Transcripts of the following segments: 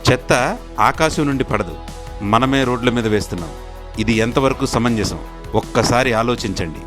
చెత్త ఆకాశం నుండి పడదు, మనమే రోడ్ల మీద వేస్తున్నాం. ఇది ఎంతవరకు సమంజసం? ఒక్కసారి ఆలోచించండి.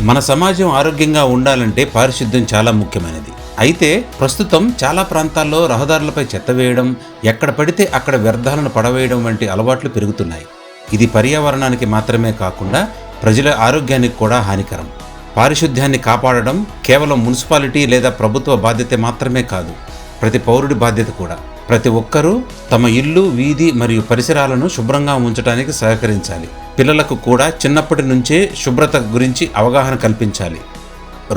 మన సమాజం ఆరోగ్యంగా ఉండాలంటే పారిశుద్ధ్యం చాలా ముఖ్యమైనది. అయితే ప్రస్తుతం చాలా ప్రాంతాల్లో రహదారులపై చెత్త వేయడం, ఎక్కడ పడితే అక్కడ వ్యర్థాలను పడవేయడం వంటి అలవాట్లు పెరుగుతున్నాయి. ఇది పర్యావరణానికి మాత్రమే కాకుండా ప్రజల ఆరోగ్యానికి కూడా హానికరం. పారిశుద్ధ్యాన్ని కాపాడడం కేవలం మున్సిపాలిటీ లేదా ప్రభుత్వ బాధ్యత మాత్రమే కాదు, ప్రతి పౌరుడి బాధ్యత కూడా. ప్రతి ఒక్కరూ తమ ఇల్లు, వీధి మరియు పరిసరాలను శుభ్రంగా ఉంచడానికి సహకరించాలి. పిల్లలకు కూడా చిన్నప్పటి నుంచే శుభ్రత గురించి అవగాహన కల్పించాలి.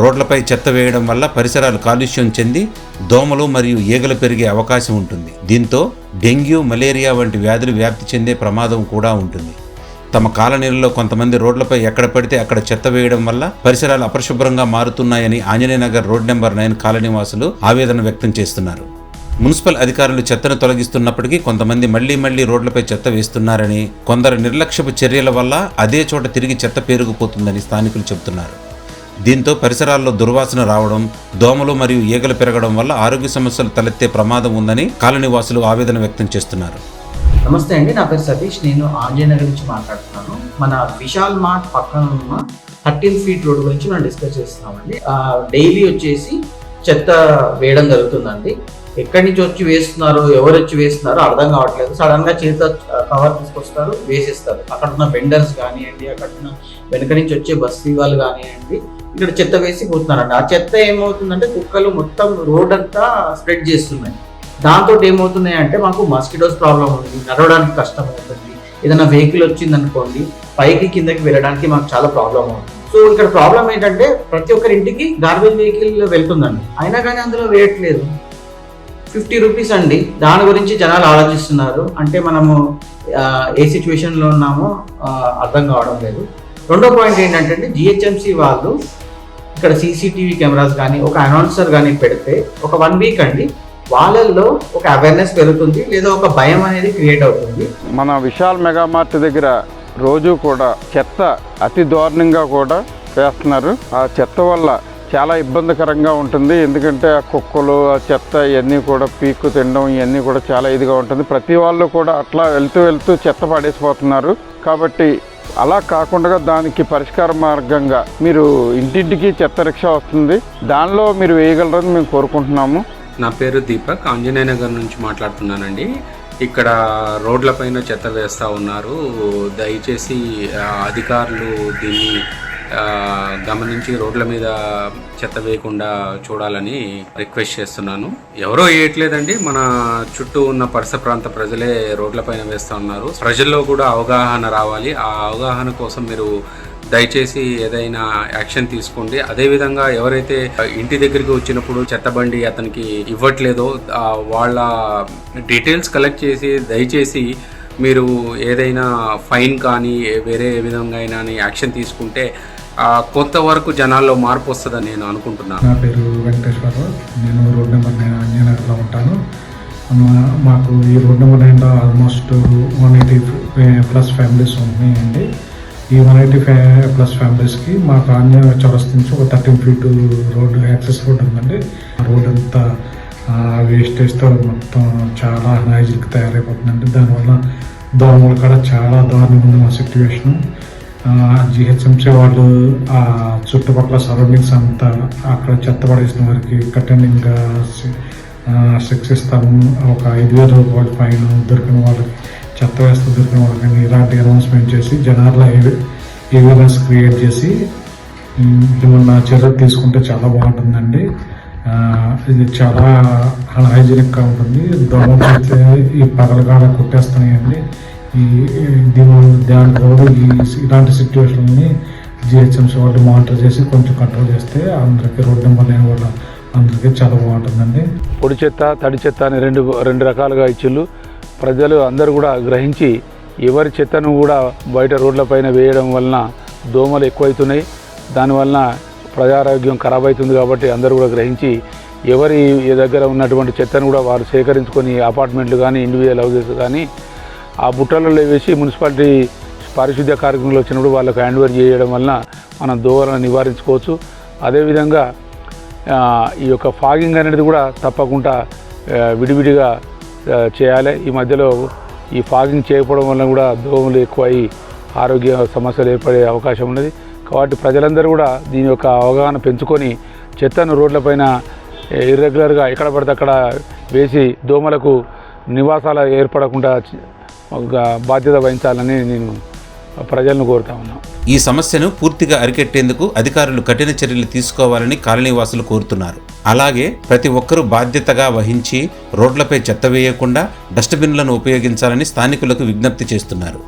రోడ్లపై చెత్త వేయడం వల్ల పరిసరాలు కాలుష్యం చెంది దోమలు మరియు ఈగలు పెరిగే అవకాశం ఉంటుంది. దీంతో డెంగ్యూ, మలేరియా వంటి వ్యాధులు వ్యాప్తి చెందే ప్రమాదం కూడా ఉంటుంది. తమ కాలనీలలో కొంతమంది రోడ్లపై ఎక్కడ పడితే అక్కడ చెత్త వేయడం వల్ల పరిసరాలు అపరిశుభ్రంగా మారుతున్నాయని ఆంజనేయనగర్ రోడ్ నెంబర్ 9 కాలనీ వాసులు ఆవేదన వ్యక్తం చేస్తున్నారు. మున్సిపల్ అధికారులు చెత్తను తొలగిస్తున్నప్పటికీ కొంతమంది మళ్లీ రోడ్లపై చెత్త వేస్తున్నారని, కొందరు నిర్లక్ష్యపు చర్యల వల్ల అదే చోట తిరిగి చెత్త పేరుకుపోతుందని స్థానికులు చెబుతున్నారు. దీంతో పరిసరాల్లో దుర్వాసన రావడం, దోమలు మరియు ఈగలు పెరగడం వల్ల ఆరోగ్య సమస్యలు తలెత్తే ప్రమాదం ఉందని కాలనీ వాసులు ఆవేదన వ్యక్తం చేస్తున్నారు. నమస్తే అండి, నా పేరు సతీష్. నేను ఆంజనేయనగర్ నుంచి మాట్లాడుతున్నాను. మన విశాల్ మార్ట్ పక్కన ఉన్న 13 ఫీట్ రోడ్ గురించి మనం డిస్కస్ చేస్తున్నామండి. డైలీ వచ్చేసి చెత్త వేయడం జరుగుతుందండి. ఎక్కడి నుంచి వచ్చి వేస్తున్నారు, ఎవరు వచ్చి వేస్తున్నారో అర్థం కావట్లేదు. సడన్ గా చేత కవర్ తీసుకొస్తారు, వేసేస్తారు. అక్కడ ఉన్న వెండర్స్ కానివ్వండి, అక్కడ ఉన్న వెనక నుంచి వచ్చే బస్తీ వాళ్ళు కానివ్వండి, ఇక్కడ చెత్త వేసి పోతున్నారండి. ఆ చెత్త ఏమవుతుందంటే కుక్కలు మొత్తం రోడ్ అంతా స్ప్రెడ్ చేస్తున్నాయి. దాంతో ఏమవుతున్నాయి అంటే మాకు మస్కిటోస్ ప్రాబ్లం ఉంది, నడవడానికి కష్టం అవుతుంది. ఏదైనా వెహికల్ వచ్చింది అనుకోండి, పైకి కిందకి వెళ్ళడానికి మాకు చాలా ప్రాబ్లం అవుతుంది. సో ఇక్కడ ప్రాబ్లం ఏంటంటే ప్రతి ఒక్కరి ఇంటికి గార్బేజ్ వెహికల్ వెళ్తుందండి, అయినా కానీ అందులో వేయట్లేదు. 50 రూపీస్ అండి. దాని గురించి జనాలు ఆలోచిస్తున్నారు. అంటే మనము ఏ సిచ్యువేషన్లో ఉన్నామో అర్థం కావడం లేదు. రెండో పాయింట్ ఏంటంటే జిహెచ్ఎంసి వాళ్ళు ఇక్కడ సీసీటీవీ కెమెరాస్ కానీ ఒక అనౌన్సర్ కానీ పెడితే ఒక 1 వీక్ అండి వాళ్ళల్లో ఒక అవేర్నెస్ పెరుగుతుంది, లేదా ఒక భయం అనేది క్రియేట్ అవుతుంది. మన విశాల్ మెగా మార్ట్ దగ్గర రోజు కూడా చెత్త అతి దారుణంగా కూడా వేస్తున్నారు. ఆ చెత్త వల్ల చాలా ఇబ్బందికరంగా ఉంటుంది. ఎందుకంటే ఆ కుక్కలు, ఆ చెత్త ఇవన్నీ కూడా పీక్కు తినడం ఇవన్నీ కూడా చాలా ఇదిగా ఉంటుంది. ప్రతి వాళ్ళు కూడా అట్లా వెళ్తూ చెత్త పడేసిపోతున్నారు. కాబట్టి అలా కాకుండా దానికి పరిష్కార మార్గంగా మీరు ఇంటింటికి చెత్త రిక్షా వస్తుంది, దానిలో మీరు వేయగలరని మేము కోరుకుంటున్నాము. నా పేరు దీపక్, ఆంజనేయనగర్ నుంచి మాట్లాడుతున్నానండి. ఇక్కడ రోడ్లపైన చెత్త వేస్తూ ఉన్నారు. దయచేసి అధికారులు దీన్ని గమనించి రోడ్ల మీద చెత్త వేయకుండా చూడాలని రిక్వెస్ట్ చేస్తున్నాను. ఎవరో వేయట్లేదండి, మన చుట్టూ ఉన్న పరిసర ప్రాంత ప్రజలే రోడ్లపైన వేస్తూ ఉన్నారు. ప్రజల్లో కూడా అవగాహన రావాలి. ఆ అవగాహన కోసం మీరు దయచేసి ఏదైనా యాక్షన్ తీసుకోండి. అదేవిధంగా ఎవరైతే ఇంటి దగ్గరికి వచ్చినప్పుడు చెత్త బండి అతనికి ఇవ్వట్లేదో వాళ్ళ డీటెయిల్స్ కలెక్ట్ చేసి దయచేసి మీరు ఏదైనా ఫైన్ కానీ వేరే విధంగా అయినా యాక్షన్ తీసుకుంటే కొంతవరకు జనాల్లో మార్పు వస్తుందని నేను అనుకుంటున్నాను. నా పేరు వెంకటేశ్వరరావు, నేను రోడ్ నెంబర్ 9 ఆంజనేయనగర్లో ఉంటాను. మాకు ఈ రోడ్ నెంబర్ 9లో ఆల్మోస్ట్ 180+ ఫ్యామిలీస్ ఉన్నాయండి. ఈ 180+ ఫ్యామిలీస్కి మాకు ఆంజనేయ చౌరస్తా నుంచి ఒక 13 ఫీట్ రోడ్ యాక్సెస్ రోడ్ ఉందండి. ఆ రోడ్ అంతా వేస్టేజ్తో మొత్తం చాలా అన్హైజీనిక్ తయారైపోతుందండి. దానివల్ల దోమలు కూడా చాలా దారుణంగా ఉంది మా సిట్యువేషన్. జిహెచ్ఎంసీ వాళ్ళు ఆ చుట్టుపక్కల సరౌండింగ్స్ అంతా అక్కడ చెత్త పడేసిన వారికి కఠినంగా శిక్షిస్తాము. ఒక 5,000 రూపాయల ఫైన్, దొరికిన వాళ్ళకి చెత్త వేస్తే దొరికిన వాళ్ళకి ఇలాంటి అనౌన్స్మెంట్ చేసి జనాల్లో అవేర్నెస్ క్రియేట్ చేసి ఏమన్నా చర్యలు తీసుకుంటే చాలా బాగుంటుందండి. ఇది చాలా హైజీనిక్గా ఉంటుంది. దోమలు అయితే ఈ పగలగాడ కుట్టేస్తున్నాయండి. దాంట్లో ఇలాంటి సిచ్యువేషన్ని జిహెచ్ఎంసీ వాళ్ళు మానిటర్ చేసి కొంచెం కంట్రోల్ చేస్తే అందరికీ రోడ్ నెంబర్ 9 వల్ల అందరికీ చాలా బాగుంటుందండి. పొడి చెత్త, తడి చెత్త అని రెండు రకాలుగా ఇచ్చిళ్ళు. ప్రజలు అందరూ కూడా గ్రహించి ఎవరి చెత్తను కూడా బయట రోడ్లపైన వేయడం వలన దోమలు ఎక్కువవుతున్నాయి. దానివలన ప్రజారోగ్యం ఖరాబ్ అవుతుంది. కాబట్టి అందరూ కూడా గ్రహించి ఎవరి దగ్గర ఉన్నటువంటి చెత్తను కూడా వారు సేకరించుకొని అపార్ట్మెంట్లు కానీ ఇండివిజువల్ హౌసెస్ కానీ ఆ బుట్టలలో వేసి మున్సిపాలిటీ పారిశుద్ధ్య కార్యక్రమంలో వచ్చినప్పుడు వాళ్ళకు హ్యాండ్ ఓవర్ చేయడం వలన మనం దోమలను నివారించుకోవచ్చు. అదేవిధంగా ఈ యొక్క ఫాగింగ్ అనేది కూడా తప్పకుండా విడివిడిగా చేయాలి. ఈ మధ్యలో ఈ ఫాగింగ్ చేయకపోవడం వల్ల కూడా దోమలు ఎక్కువై ఆరోగ్య సమస్యలు ఏర్పడే అవకాశం ఉన్నది. కాబట్టి ప్రజలందరూ కూడా దీని యొక్క అవగాహన పెంచుకొని చెత్తను రోడ్లపైన ఇర్రెగ్యులర్గా ఎక్కడ పడితే అక్కడ వేసి దోమలకు నివాసాలు ఏర్పడకుండా బాధ్యత వహించాలని నేను ప్రజలను కోరుతా ఉన్నాను. ఈ సమస్యను పూర్తిగా అరికెట్టేందుకు అధికారులు కఠిన చర్యలు తీసుకోవాలని కాలనీవాసులు కోరుతున్నారు. అలాగే ప్రతి ఒక్కరూ బాధ్యతగా వహించి రోడ్లపై చెత్త వేయకుండా డస్ట్బిన్లను ఉపయోగించాలని స్థానికులకు విజ్ఞప్తి చేస్తున్నారు.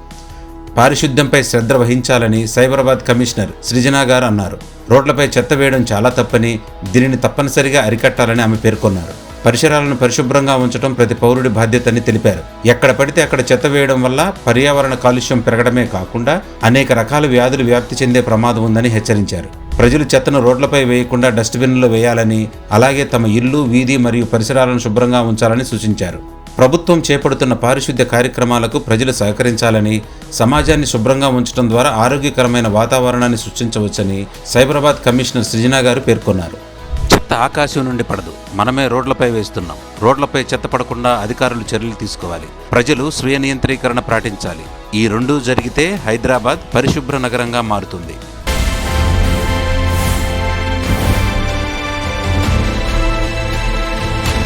పారిశుద్ధ్యంపై శ్రద్ధ వహించాలని సైబరాబాద్ కమిషనర్ సృజన గారు అన్నారు. రోడ్లపై చెత్త వేయడం చాలా తప్పని, దీనిని తప్పనిసరిగా అరికట్టాలని ఆమె పేర్కొన్నారు. పరిసరాలను పరిశుభ్రంగా ఉంచడం ప్రతి పౌరుడి బాధ్యతని తెలిపారు. ఎక్కడ పడితే అక్కడ చెత్త వేయడం వల్ల పర్యావరణ కాలుష్యం పెరగడమే కాకుండా అనేక రకాల వ్యాధులు వ్యాప్తి చెందే ప్రమాదం ఉందని హెచ్చరించారు. ప్రజలు చెత్తను రోడ్లపై వేయకుండా డస్ట్బిన్లో వేయాలని, అలాగే తమ ఇల్లు, వీధి మరియు పరిసరాలను శుభ్రంగా ఉంచాలని సూచించారు. ప్రభుత్వం చేపడుతున్న పారిశుద్ధ్య కార్యక్రమాలకు ప్రజలు సహకరించాలని, సమాజాన్ని శుభ్రంగా ఉంచడం ద్వారా ఆరోగ్యకరమైన వాతావరణాన్ని సృష్టించవచ్చని సైబరాబాద్ కమిషనర్ సృజన గారు పేర్కొన్నారు. చెత్త ఆకాశం నుండి పడదు, మనమే రోడ్లపై వేస్తున్నాం. రోడ్లపై చెత్త పడకుండా అధికారులు చర్యలు తీసుకోవాలి. ప్రజలు స్వీయ నియంత్రీకరణ పాటించాలి. ఈ రెండూ జరిగితే హైదరాబాద్ పరిశుభ్ర నగరంగా మారుతుంది.